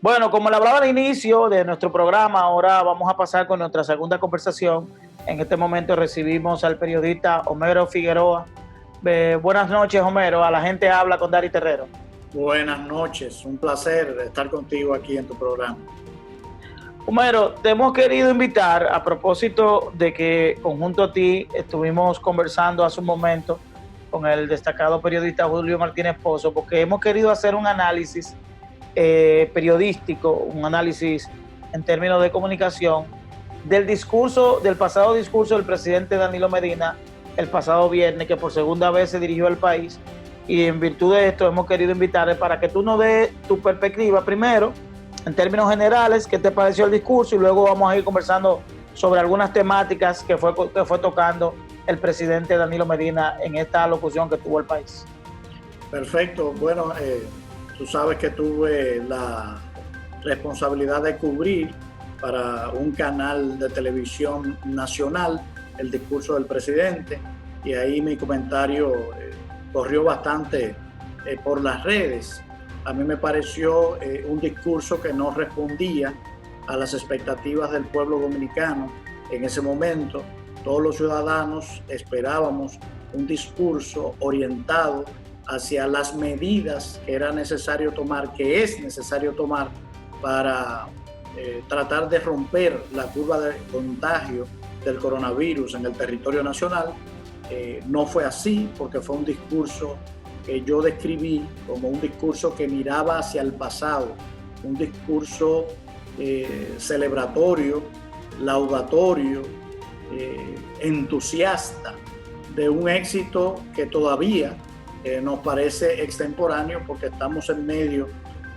Bueno, como le hablaba al inicio de nuestro programa, ahora vamos a pasar con nuestra segunda conversación. En este momento recibimos al periodista Homero Figueroa. Buenas noches, Homero. A la gente habla con Dari Terrero. Buenas noches, un placer estar contigo aquí en tu programa. Homero, te hemos querido invitar a propósito de que conjunto a ti estuvimos conversando hace un momento con el destacado periodista Julio Martínez Pozo, porque hemos querido hacer un análisis periodístico, un análisis en términos de comunicación del pasado discurso del presidente Danilo Medina el pasado viernes, que por segunda vez se dirigió al país, y en virtud de esto hemos querido invitarle para que tú nos des tu perspectiva primero, en términos generales, qué te pareció el discurso, y luego vamos a ir conversando sobre algunas temáticas que fue tocando el presidente Danilo Medina en esta locución que tuvo el país. Perfecto, bueno, tú sabes que tuve la responsabilidad de cubrir para un canal de televisión nacional el discurso del presidente, y ahí mi comentario corrió bastante por las redes. A mí me pareció un discurso que no respondía a las expectativas del pueblo dominicano en ese momento. Todos los ciudadanos esperábamos un discurso orientado hacia las medidas que era necesario tomar, que es necesario tomar para tratar de romper la curva de contagio del coronavirus en el territorio nacional. No fue así, porque fue un discurso que yo describí como un discurso que miraba hacia el pasado, un discurso celebratorio, laudatorio, entusiasta de un éxito que todavía nos parece extemporáneo, porque estamos en medio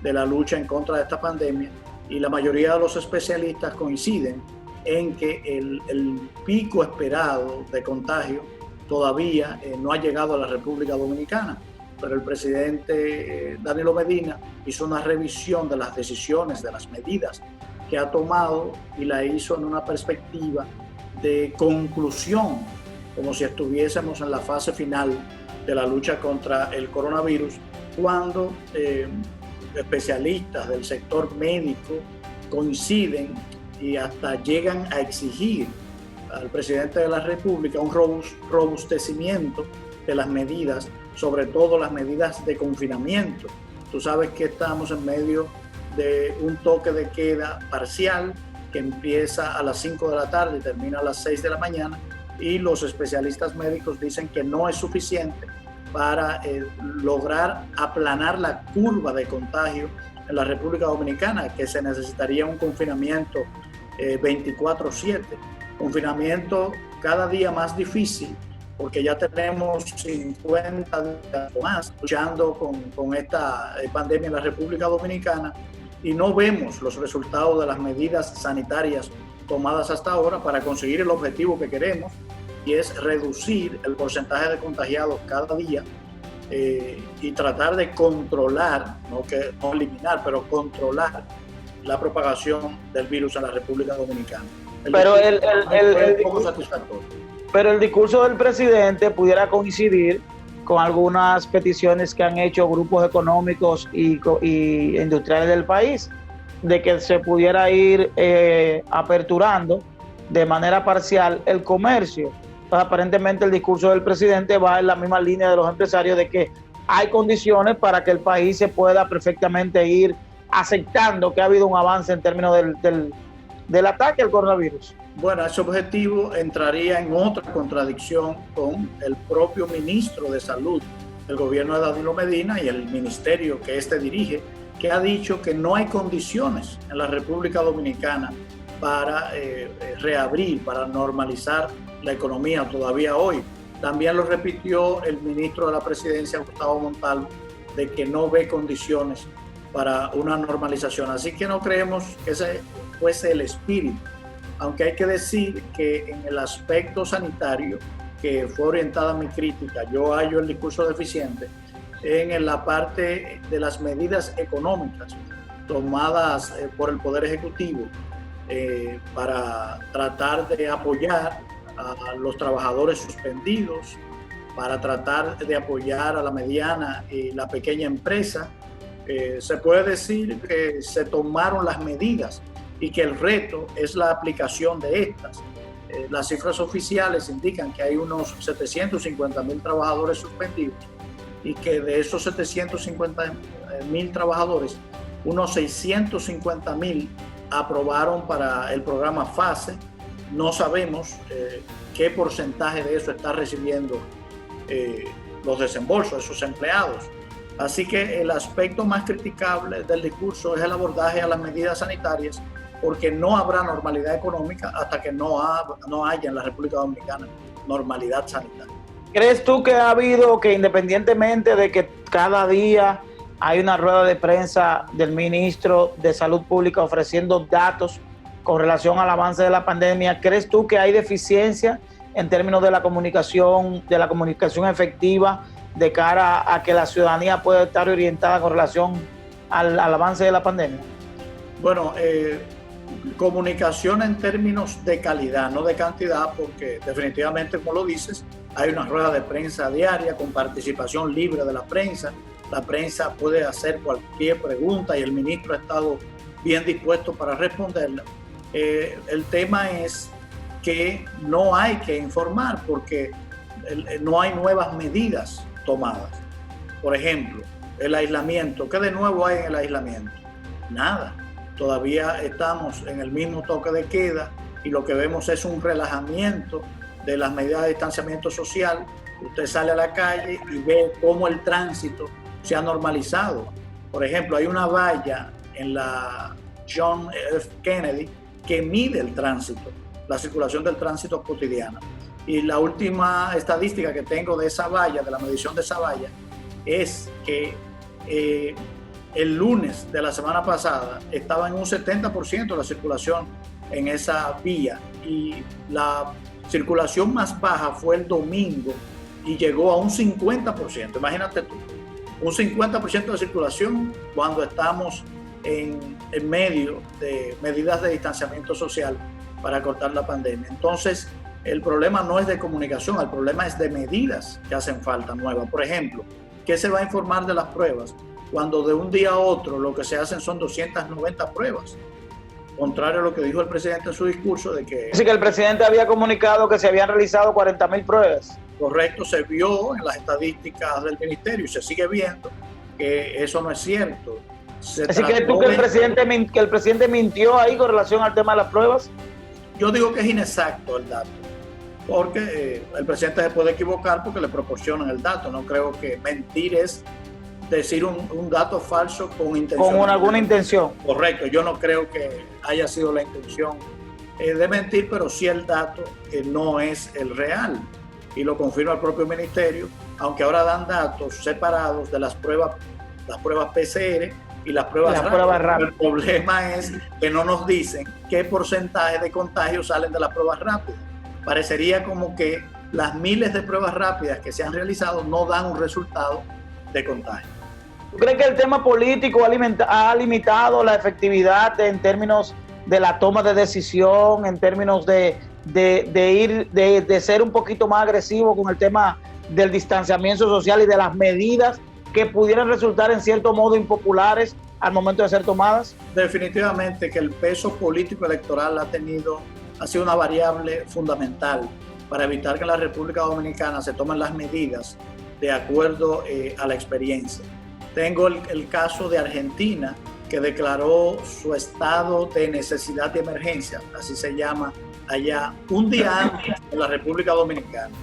de la lucha en contra de esta pandemia, y la mayoría de los especialistas coinciden en que el pico esperado de contagio todavía no ha llegado a la República Dominicana. Pero el presidente Danilo Medina hizo una revisión de las decisiones, de las medidas que ha tomado, y la hizo en una perspectiva de conclusión, como si estuviésemos en la fase final de la lucha contra el coronavirus, cuando especialistas del sector médico coinciden y hasta llegan a exigir al presidente de la República un robustecimiento de las medidas, sobre todo las medidas de confinamiento. Tú sabes que estamos en medio de un toque de queda parcial que empieza a las 5 de la tarde y termina a las 6 de la mañana, y los especialistas médicos dicen que no es suficiente para lograr aplanar la curva de contagio en la República Dominicana, que se necesitaría un confinamiento 24/7, confinamiento cada día más difícil, porque ya tenemos 50 días o más luchando con esta pandemia en la República Dominicana, y no vemos los resultados de las medidas sanitarias tomadas hasta ahora para conseguir el objetivo que queremos, y es reducir el porcentaje de contagiados cada día y tratar de controlar, no eliminar, pero controlar la propagación del virus en la República Dominicana. Pero el discurso del presidente pudiera coincidir con algunas peticiones que han hecho grupos económicos y industriales del país, de que se pudiera ir aperturando de manera parcial el comercio. Pues aparentemente el discurso del presidente va en la misma línea de los empresarios, de que hay condiciones para que el país se pueda perfectamente ir aceptando que ha habido un avance en términos del ataque al coronavirus. Bueno, ese objetivo entraría en otra contradicción con el propio ministro de Salud del gobierno de Danilo Medina y el ministerio que éste dirige, que ha dicho que no hay condiciones en la República Dominicana para reabrir, para normalizar la economía todavía hoy. También lo repitió el ministro de la Presidencia, Gustavo Montalvo, de que no ve condiciones para una normalización. Así que no creemos que ese fuese el espíritu, aunque hay que decir que en el aspecto sanitario, que fue orientada mi crítica, yo hallo el discurso deficiente en la parte de las medidas económicas tomadas por el Poder Ejecutivo para tratar de apoyar a los trabajadores suspendidos, para tratar de apoyar a la mediana y la pequeña empresa, Se puede decir que se tomaron las medidas y que el reto es la aplicación de estas. Las cifras oficiales indican que hay unos 750.000 trabajadores suspendidos y que de esos 750.000 trabajadores, unos 650.000 aprobaron para el programa FASE. No sabemos qué porcentaje de eso está recibiendo los desembolsos, esos empleados. Así que el aspecto más criticable del discurso es el abordaje a las medidas sanitarias, porque no habrá normalidad económica hasta que no haya en la República Dominicana normalidad sanitaria. ¿Crees tú que ha habido, que independientemente de que cada día hay una rueda de prensa del ministro de Salud Pública ofreciendo datos con relación al avance de la pandemia, ¿crees tú que hay deficiencia en términos de la comunicación efectiva de cara a que la ciudadanía pueda estar orientada con relación al avance de la pandemia? Bueno, comunicación en términos de calidad, no de cantidad, porque definitivamente, como lo dices, hay una rueda de prensa diaria con participación libre de la prensa. La prensa puede hacer cualquier pregunta y el ministro ha estado bien dispuesto para responderla. El tema es que no hay que informar porque no hay nuevas medidas tomadas. Por ejemplo, el aislamiento. ¿Qué de nuevo hay en el aislamiento? Nada. Todavía estamos en el mismo toque de queda y lo que vemos es un relajamiento de las medidas de distanciamiento social. Usted sale a la calle y ve cómo el tránsito se ha normalizado. Por ejemplo, hay una valla en la John F. Kennedy que mide el tránsito, la circulación del tránsito cotidiana. Y la última estadística que tengo de esa valla, de la medición de esa valla, es que el lunes de la semana pasada estaba en un 70% la circulación en esa vía y la circulación más baja fue el domingo y llegó a un 50%. Imagínate tú, un 50% de circulación cuando estamos en medio de medidas de distanciamiento social para cortar la pandemia. Entonces, el problema no es de comunicación, el problema es de medidas que hacen falta nuevas. Por ejemplo, ¿qué se va a informar de las pruebas cuando de un día a otro lo que se hacen son 290 pruebas? Contrario a lo que dijo el presidente en su discurso de que... Así que el presidente había comunicado que se habían realizado 40.000 pruebas. Correcto, se vio en las estadísticas del ministerio y se sigue viendo que eso no es cierto. Así que tú que el presidente mintió ahí con relación al tema de las pruebas. Yo digo que es inexacto el dato, porque el presidente se puede equivocar porque le proporcionan el dato. No creo que mentir es decir un dato falso con intención. Con alguna intención. Correcto, yo no creo que haya sido la intención de mentir, pero sí el dato no es el real. Y lo confirma el propio ministerio, aunque ahora dan datos separados de las pruebas PCR y las pruebas rápidas. El problema es que no nos dicen qué porcentaje de contagios salen de las pruebas rápidas. Parecería como que las miles de pruebas rápidas que se han realizado no dan un resultado de contagio. ¿Tú crees que el tema político ha limitado la efectividad en términos de la toma de decisión, en términos de ser un poquito más agresivo con el tema del distanciamiento social y de las medidas que pudieran resultar en cierto modo impopulares al momento de ser tomadas? Definitivamente que el peso político electoral ha sido una variable fundamental para evitar que en la República Dominicana se tomen las medidas de acuerdo a la experiencia. Tengo el caso de Argentina, que declaró su estado de necesidad de emergencia, así se llama allá, un día antes de la República Dominicana.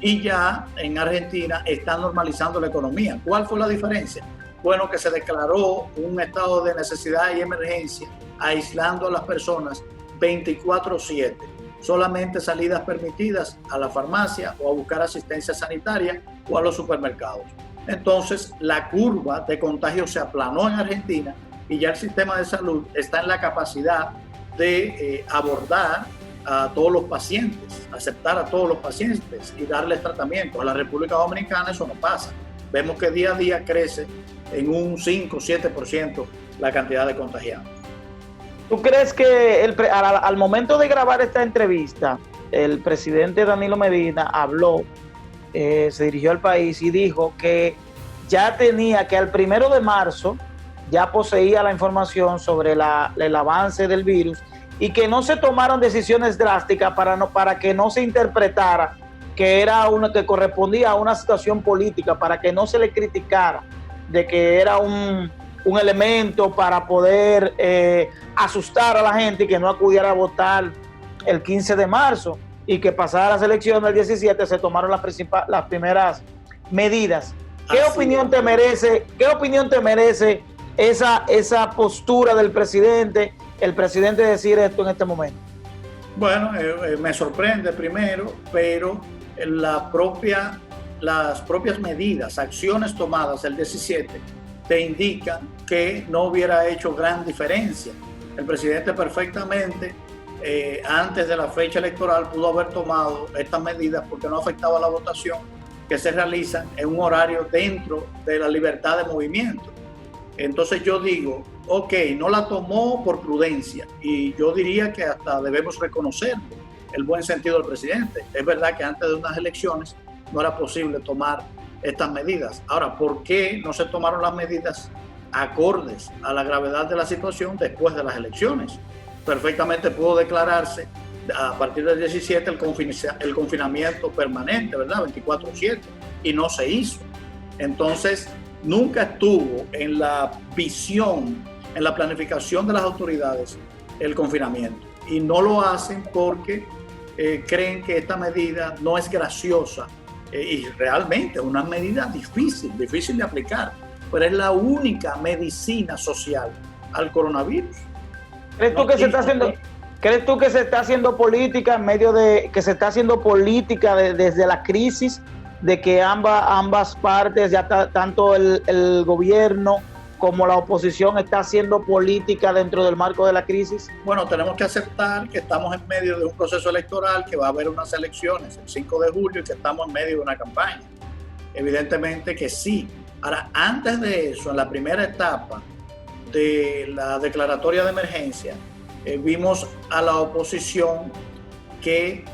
Y ya en Argentina están normalizando la economía. ¿Cuál fue la diferencia? Bueno, que se declaró un estado de necesidad y emergencia, aislando a las personas 24/7. Solamente salidas permitidas a la farmacia o a buscar asistencia sanitaria o a los supermercados. Entonces, la curva de contagio se aplanó en Argentina y ya el sistema de salud está en la capacidad de abordar a todos los pacientes, aceptar a todos los pacientes y darles tratamiento. En la República Dominicana eso no pasa. Vemos que día a día crece en un 5-7% la cantidad de contagiados. ¿Tú crees que al momento de grabar esta entrevista, el presidente Danilo Medina habló, se dirigió al país y dijo que ya tenía que al 1 de marzo ya poseía la información sobre el avance del virus y que no se tomaron decisiones drásticas para que no se interpretara que era que correspondía a una situación política, para que no se le criticara de que era un elemento para poder asustar a la gente y que no acudiera a votar el 15 de marzo y que pasara las elecciones del 17 se tomaron las primeras medidas. ¿Qué opinión te merece esa postura del presidente, el presidente decir esto en este momento? Bueno, me sorprende primero, pero las propias medidas, acciones tomadas el 17, te indican que no hubiera hecho gran diferencia. El presidente perfectamente, antes de la fecha electoral, pudo haber tomado estas medidas porque no afectaba la votación que se realizan en un horario dentro de la libertad de movimiento. Entonces yo digo, ok, no la tomó por prudencia y yo diría que hasta debemos reconocer el buen sentido del presidente. Es verdad que antes de unas elecciones no era posible tomar estas medidas. Ahora, ¿por qué no se tomaron las medidas acordes a la gravedad de la situación después de las elecciones? Perfectamente pudo declararse a partir del 17 el confinamiento permanente, ¿verdad? 24/7, y no se hizo. Entonces, nunca estuvo en la visión, en la planificación de las autoridades el confinamiento. Y no lo hacen porque creen que esta medida no es graciosa y realmente es una medida difícil de aplicar, pero es la única medicina social al coronavirus. ¿Crees tú que se está haciendo política en medio de que se está haciendo política desde la crisis, de que ambas partes, ya tanto el gobierno como la oposición, está haciendo política dentro del marco de la crisis? Bueno, tenemos que aceptar que estamos en medio de un proceso electoral, que va a haber unas elecciones el 5 de julio y que estamos en medio de una campaña. Evidentemente que sí. Ahora, antes de eso, en la primera etapa de la declaratoria de emergencia, vimos a la oposición que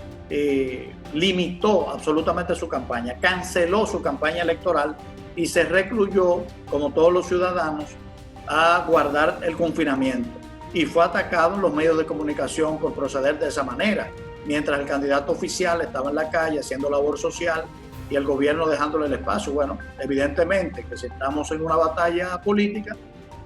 limitó absolutamente su campaña, canceló su campaña electoral y se recluyó, como todos los ciudadanos, a guardar el confinamiento. Y fue atacado en los medios de comunicación por proceder de esa manera, mientras el candidato oficial estaba en la calle haciendo labor social y el gobierno dejándole el espacio. Bueno, evidentemente que si estamos en una batalla política,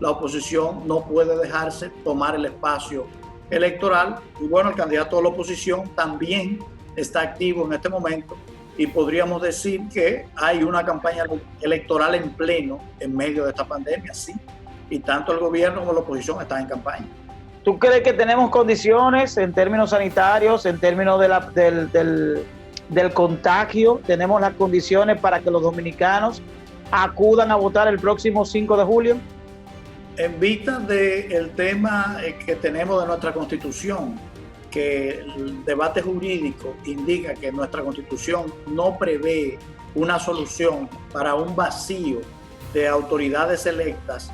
la oposición no puede dejarse tomar el espacio electoral. Y bueno, el candidato de la oposición también está activo en este momento y podríamos decir que hay una campaña electoral en pleno en medio de esta pandemia, sí. Y tanto el gobierno como la oposición están en campaña. ¿Tú crees que tenemos condiciones en términos sanitarios, en términos del contagio? ¿Tenemos las condiciones para que los dominicanos acudan a votar el próximo 5 de julio? En vista del tema que tenemos de nuestra Constitución, que el debate jurídico indica que nuestra Constitución no prevé una solución para un vacío de autoridades electas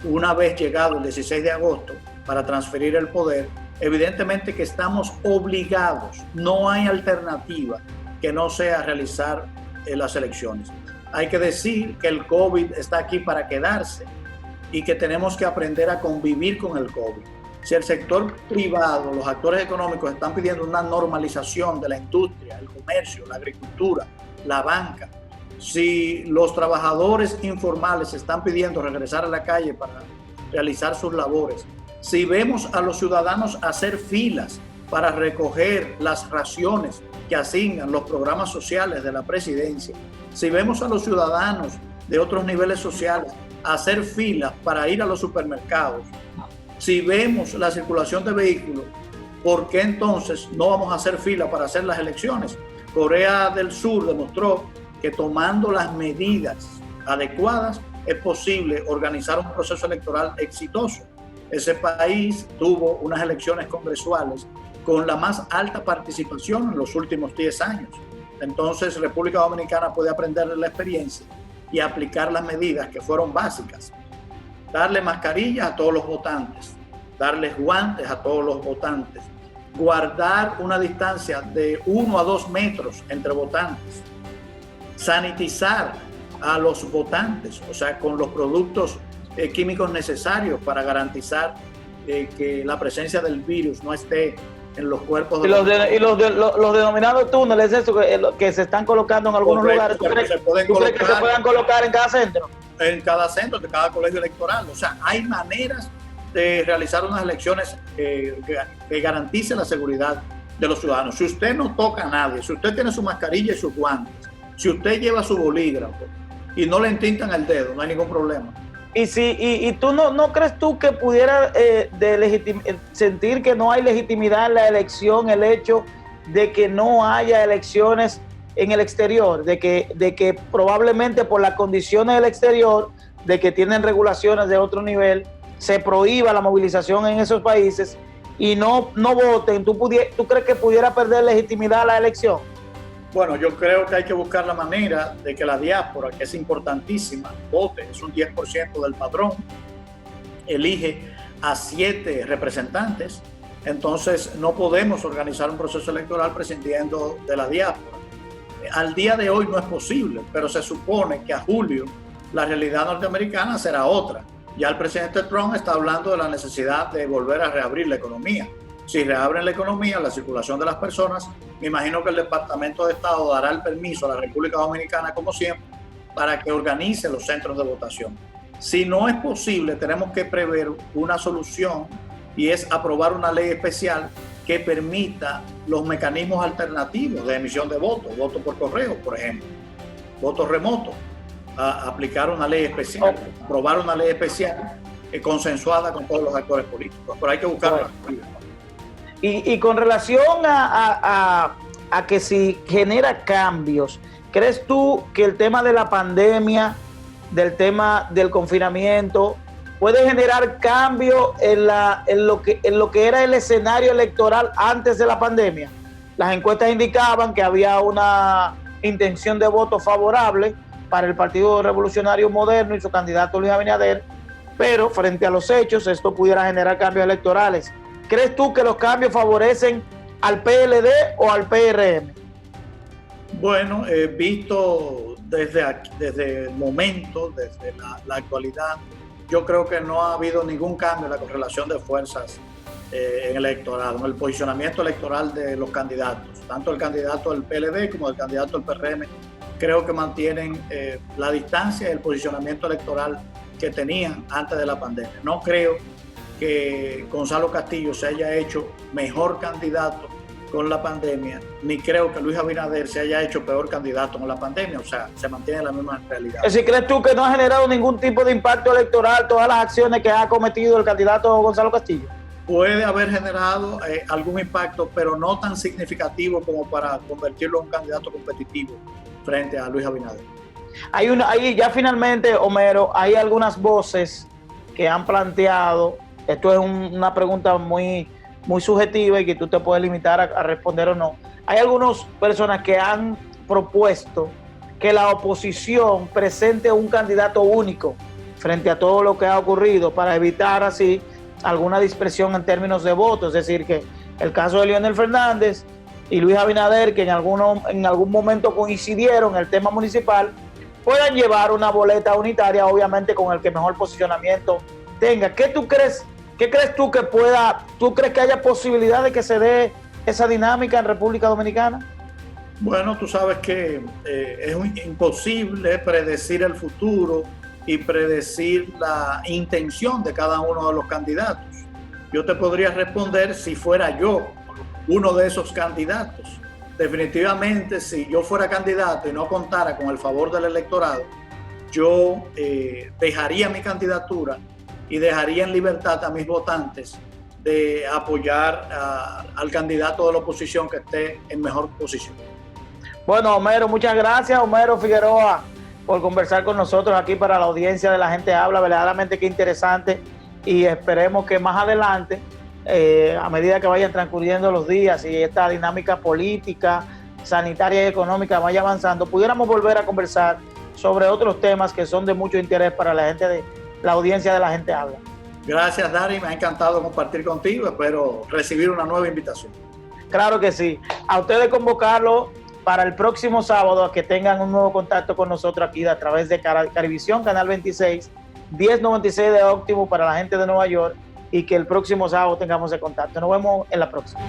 una vez llegado el 16 de agosto para transferir el poder, evidentemente que estamos obligados, no hay alternativa que no sea realizar las elecciones. Hay que decir que el COVID está aquí para quedarse y que tenemos que aprender a convivir con el COVID. Si el sector privado, los actores económicos están pidiendo una normalización de la industria, el comercio, la agricultura, la banca, si los trabajadores informales están pidiendo regresar a la calle para realizar sus labores, si vemos a los ciudadanos hacer filas para recoger las raciones que asignan los programas sociales de la presidencia, si vemos a los ciudadanos de otros niveles sociales hacer filas para ir a los supermercados, si vemos la circulación de vehículos, ¿por qué entonces no vamos a hacer fila para hacer las elecciones? Corea del Sur demostró que tomando las medidas adecuadas es posible organizar un proceso electoral exitoso. Ese país tuvo unas elecciones congresuales con la más alta participación en los últimos 10 años. Entonces, República Dominicana puede aprender de la experiencia y aplicar las medidas que fueron básicas. Darle mascarillas a todos los votantes, darles guantes a todos los votantes, guardar una distancia de 1 a 2 metros entre votantes, sanitizar a los votantes, o sea, con los productos químicos necesarios para garantizar que la presencia del virus no esté en los cuerpos de los denominados túneles, eso que se están colocando en algunos lugares, ¿tú crees que se puedan colocar en cada centro? En cada centro, de cada colegio electoral. O sea, hay maneras de realizar unas elecciones que garanticen la seguridad de los ciudadanos. Si usted no toca a nadie, si usted tiene su mascarilla y sus guantes, si usted lleva su bolígrafo y no le entintan el dedo, no hay ningún problema. Y tú no crees tú que pudiera sentir que no hay legitimidad en la elección, el hecho de que no haya elecciones en el exterior, de que probablemente por las condiciones del exterior, de que tienen regulaciones de otro nivel, se prohíba la movilización en esos países y no voten? ¿Tú crees que pudiera perder legitimidad la elección? Bueno, yo creo que hay que buscar la manera de que la diáspora, que es importantísima, vote. Es un 10% del padrón, elige a 7 representantes. Entonces no podemos organizar un proceso electoral prescindiendo de la diáspora. Al día de hoy no es posible, pero se supone que a julio la realidad norteamericana será otra. Ya el presidente Trump está hablando de la necesidad de volver a reabrir la economía. Si reabren la economía, la circulación de las personas, me imagino que el Departamento de Estado dará el permiso a la República Dominicana, como siempre, para que organice los centros de votación. Si no es posible, tenemos que prever una solución, y es aprobar una ley especial que permita los mecanismos alternativos de emisión de votos, voto por correo, por ejemplo, voto remoto, aplicar una ley especial, aprobar una ley especial consensuada con todos los actores políticos, pero hay que buscarla. Y con relación a que si genera cambios, ¿crees tú que el tema de la pandemia, del tema del confinamiento, puede generar cambio en lo que era el escenario electoral antes de la pandemia? Las encuestas indicaban que había una intención de voto favorable para el Partido Revolucionario Moderno y su candidato Luis Abinader, pero frente a los hechos esto pudiera generar cambios electorales. ¿Crees tú que los cambios favorecen al PLD o al PRM? Bueno, visto desde el momento, desde la actualidad, yo creo que no ha habido ningún cambio en la correlación de fuerzas en el electorado, en el posicionamiento electoral de los candidatos, tanto el candidato del PLD como el candidato del PRM. Creo que mantienen la distancia y el posicionamiento electoral que tenían antes de la pandemia. No creo que Gonzalo Castillo se haya hecho mejor candidato con la pandemia, ni creo que Luis Abinader se haya hecho peor candidato con la pandemia. O sea, se mantiene la misma realidad. Si crees tú que no ha generado ningún tipo de impacto electoral todas las acciones que ha cometido el candidato Gonzalo Castillo? Puede haber generado algún impacto, pero no tan significativo como para convertirlo en un candidato competitivo frente a Luis Abinader. Ahí ya finalmente, Homero, hay algunas voces que han planteado, esto es una pregunta muy subjetiva y que tú te puedes limitar a responder o no. Hay algunas personas que han propuesto que la oposición presente un candidato único frente a todo lo que ha ocurrido para evitar así alguna dispersión en términos de votos. Es decir, que el caso de Leonel Fernández y Luis Abinader, que en algún momento coincidieron en el tema municipal, puedan llevar una boleta unitaria, obviamente con el que mejor posicionamiento tenga. ¿Qué tú crees? ¿Qué crees tú que tú crees que haya posibilidad de que se dé esa dinámica en República Dominicana? Bueno, tú sabes que es imposible predecir el futuro y predecir la intención de cada uno de los candidatos. Yo te podría responder si fuera yo uno de esos candidatos. Definitivamente, si yo fuera candidato y no contara con el favor del electorado, yo dejaría mi candidatura y dejaría en libertad a mis votantes de apoyar al candidato de la oposición que esté en mejor posición. Bueno, Homero, muchas gracias, Homero Figueroa, por conversar con nosotros aquí para la audiencia de La Gente Habla. Verdaderamente que interesante, y esperemos que más adelante, a medida que vayan transcurriendo los días y esta dinámica política, sanitaria y económica vaya avanzando, pudiéramos volver a conversar sobre otros temas que son de mucho interés para la gente de la audiencia de La Gente Habla. Gracias, Dari, me ha encantado compartir contigo, espero recibir una nueva invitación. Claro que sí, a ustedes convocarlo para el próximo sábado a que tengan un nuevo contacto con nosotros aquí a través de Carivisión, Canal 26, 1096 de Óptimo para la gente de Nueva York, y que el próximo sábado tengamos el contacto. Nos vemos en la próxima.